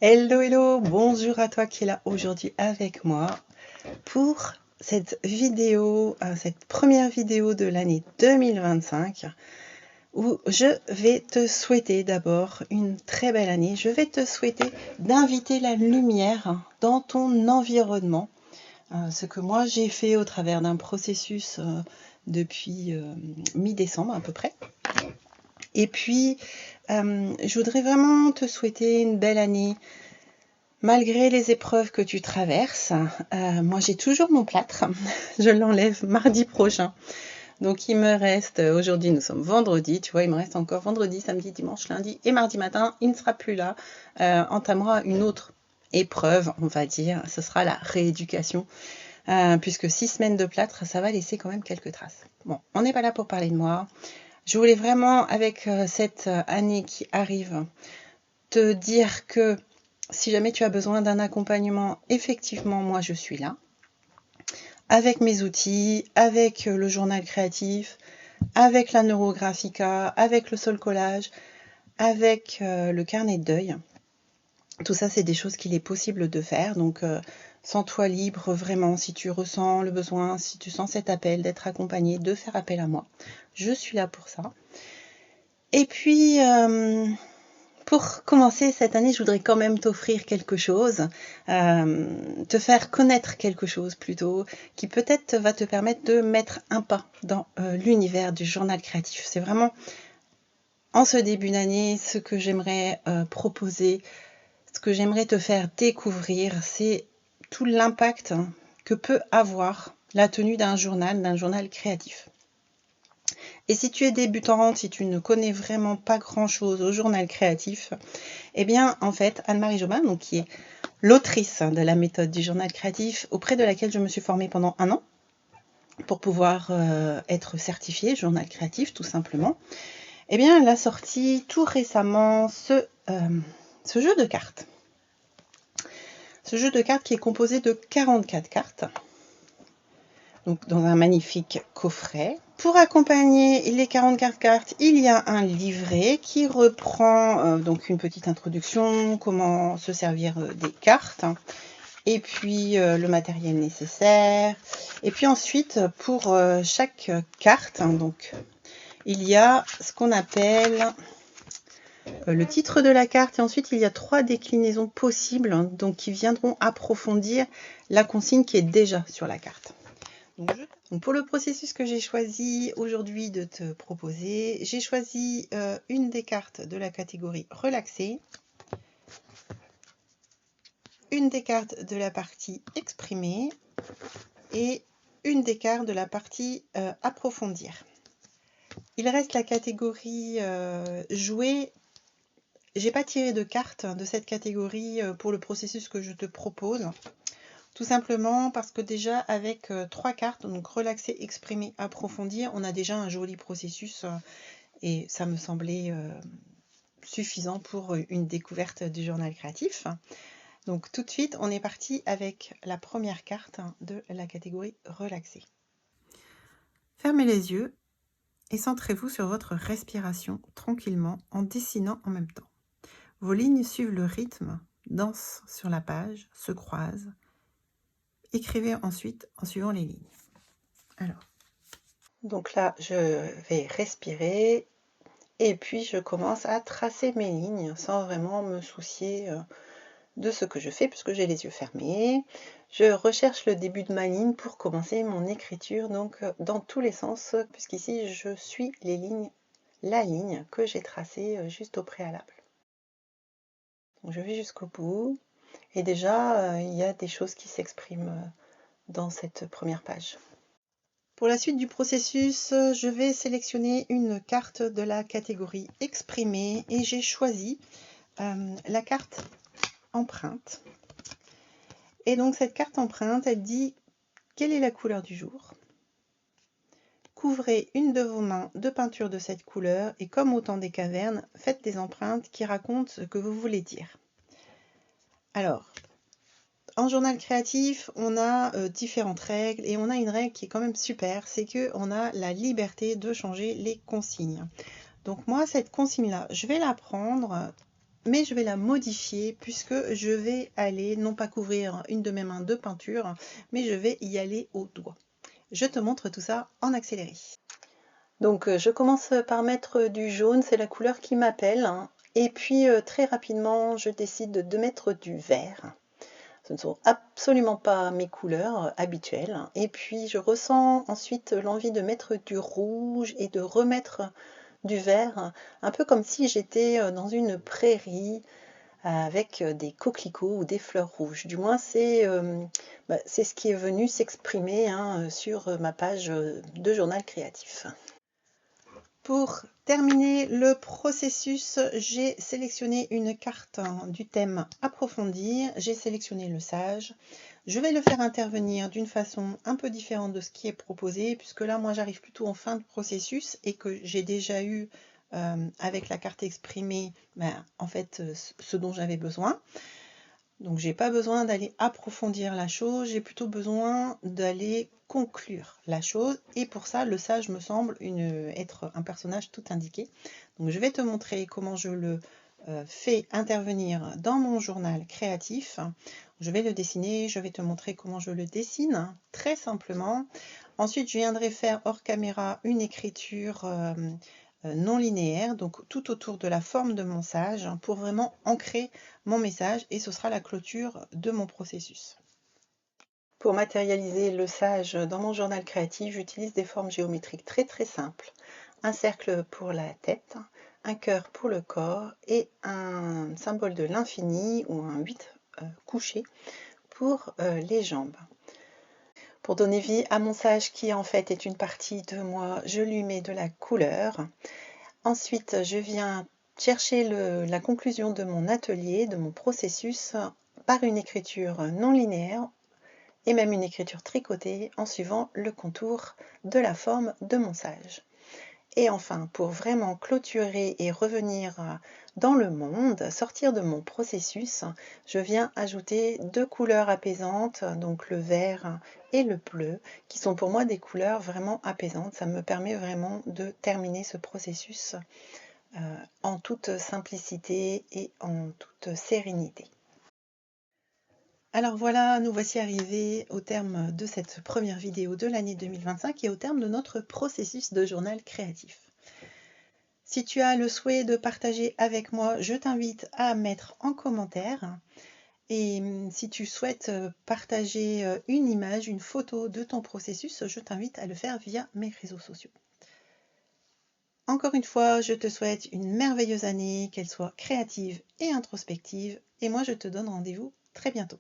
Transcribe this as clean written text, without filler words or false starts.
Hello, hello, bonjour à toi qui est là aujourd'hui avec moi pour cette vidéo, cette première vidéo de l'année 2025 où je vais te souhaiter d'abord une très belle année. Je vais te souhaiter d'inviter la lumière dans ton environnement, ce que moi j'ai fait au travers d'un processus depuis mi-décembre à peu près. Et puis, je voudrais vraiment te souhaiter une belle année. Malgré les épreuves que tu traverses, moi j'ai toujours mon plâtre, je l'enlève mardi prochain. Donc il me reste, aujourd'hui nous sommes vendredi, tu vois, il me reste encore vendredi, samedi, dimanche, lundi et mardi matin, il ne sera plus là. Entamera une autre épreuve, on va dire, ce sera la rééducation, puisque 6 semaines de plâtre, ça va laisser quand même quelques traces. Bon, on n'est pas là pour parler de moi. Je voulais vraiment, avec cette année qui arrive, te dire que si jamais tu as besoin d'un accompagnement, effectivement, moi je suis là. Avec mes outils, avec le journal créatif, avec la neurographica, avec le sol collage, avec le carnet de deuil. Tout ça, c'est des choses qu'il est possible de faire. Donc, sens-toi libre vraiment si tu ressens le besoin, si tu sens cet appel d'être accompagné, de faire appel à moi. Je suis là pour ça. Et puis, pour commencer cette année, je voudrais quand même t'offrir quelque chose, te faire connaître quelque chose plutôt, qui peut-être va te permettre de mettre un pas dans l'univers du journal créatif. C'est vraiment, en ce début d'année, ce que j'aimerais proposer, ce que j'aimerais te faire découvrir, c'est tout l'impact que peut avoir la tenue d'un journal créatif. Et si tu es débutante, si tu ne connais vraiment pas grand-chose au journal créatif, eh bien, en fait, Anne-Marie Jobin, donc, qui est l'autrice de la méthode du journal créatif, auprès de laquelle je me suis formée pendant 1 an, pour pouvoir être certifiée journal créatif, tout simplement, eh bien, elle a sorti tout récemment ce jeu de cartes. Ce jeu de cartes qui est composé de 44 cartes, donc dans un magnifique coffret. Pour accompagner les 44 cartes, il y a un livret qui reprend donc une petite introduction, comment se servir des cartes, et puis le matériel nécessaire. Et puis ensuite, pour chaque carte, donc, il y a ce qu'on appelle le titre de la carte, et ensuite il y a 3 déclinaisons possibles, donc qui viendront approfondir la consigne qui est déjà sur la carte. Donc pour le processus que j'ai choisi aujourd'hui de te proposer, j'ai choisi une des cartes de la catégorie relaxée, une des cartes de la partie exprimée et une des cartes de la partie approfondir. Il reste la catégorie jouer. J'ai pas tiré de cartes de cette catégorie pour le processus que je te propose. Tout simplement parce que déjà avec 3 cartes, donc relaxer, exprimer, approfondir, on a déjà un joli processus et ça me semblait suffisant pour une découverte du journal créatif. Donc tout de suite, on est parti avec la première carte de la catégorie relaxer. Fermez les yeux et centrez-vous sur votre respiration tranquillement en dessinant en même temps. Vos lignes suivent le rythme, dansent sur la page, se croisent. Écrivez ensuite en suivant les lignes. Alors, donc là, je vais respirer et puis je commence à tracer mes lignes sans vraiment me soucier de ce que je fais puisque j'ai les yeux fermés. Je recherche le début de ma ligne pour commencer mon écriture, donc dans tous les sens, puisqu'ici je suis les lignes, la ligne que j'ai tracée juste au préalable. Donc je vais jusqu'au bout et déjà il y a des choses qui s'expriment dans cette première page. Pour la suite du processus, je vais sélectionner une carte de la catégorie exprimée et j'ai choisi la carte empreinte. Et donc cette carte empreinte, elle dit quelle est la couleur du jour. Couvrez une de vos mains de peinture de cette couleur et comme au temps des cavernes, faites des empreintes qui racontent ce que vous voulez dire. Alors, en journal créatif, on a différentes règles et on a une règle qui est quand même super, c'est qu'on a la liberté de changer les consignes. Donc moi, cette consigne-là, je vais la prendre mais je vais la modifier puisque je vais aller non pas couvrir une de mes mains de peinture, mais je vais y aller au doigt. Je te montre tout ça en accéléré. Donc je commence par mettre du jaune, c'est la couleur qui m'appelle, hein. Et puis très rapidement je décide de mettre du vert. Ce ne sont absolument pas mes couleurs habituelles. Et puis je ressens ensuite l'envie de mettre du rouge et de remettre du vert, un peu comme si j'étais dans une prairie avec des coquelicots ou des fleurs rouges. Du moins c'est ce qui est venu s'exprimer, hein, sur ma page de journal créatif. Pour terminer le processus, j'ai sélectionné une carte du thème approfondir, j'ai sélectionné le sage. Je vais le faire intervenir d'une façon un peu différente de ce qui est proposé, puisque là, moi, j'arrive plutôt en fin de processus et que j'ai déjà eu, avec la carte exprimée, en fait, ce dont j'avais besoin. Donc, j'ai pas besoin d'aller approfondir la chose, j'ai plutôt besoin d'aller conclure la chose. Et pour ça, le sage me semble être un personnage tout indiqué. Donc, je vais te montrer comment je le fais intervenir dans mon journal créatif. Je vais le dessiner, je vais te montrer comment je le dessine, très simplement. Ensuite, je viendrai faire hors caméra une écriture non linéaire, donc tout autour de la forme de mon sage, pour vraiment ancrer mon message, et ce sera la clôture de mon processus. Pour matérialiser le sage dans mon journal créatif, j'utilise des formes géométriques très simples. Un cercle pour la tête, un cœur pour le corps et un symbole de l'infini ou un 8 couché pour les jambes. Pour donner vie à mon sage qui en fait est une partie de moi, je lui mets de la couleur. Ensuite, je viens chercher la conclusion de mon atelier, de mon processus, par une écriture non linéaire et même une écriture tricotée en suivant le contour de la forme de mon sage. Et enfin, pour vraiment clôturer et revenir dans le monde, sortir de mon processus, je viens ajouter deux couleurs apaisantes, donc le vert et le bleu, qui sont pour moi des couleurs vraiment apaisantes. Ça me permet vraiment de terminer ce processus en toute simplicité et en toute sérénité. Alors voilà, nous voici arrivés au terme de cette première vidéo de l'année 2025 et au terme de notre processus de journal créatif. Si tu as le souhait de partager avec moi, je t'invite à mettre en commentaire. Et si tu souhaites partager une image, une photo de ton processus, je t'invite à le faire via mes réseaux sociaux. Encore une fois, je te souhaite une merveilleuse année, qu'elle soit créative et introspective. Et moi, je te donne rendez-vous très bientôt.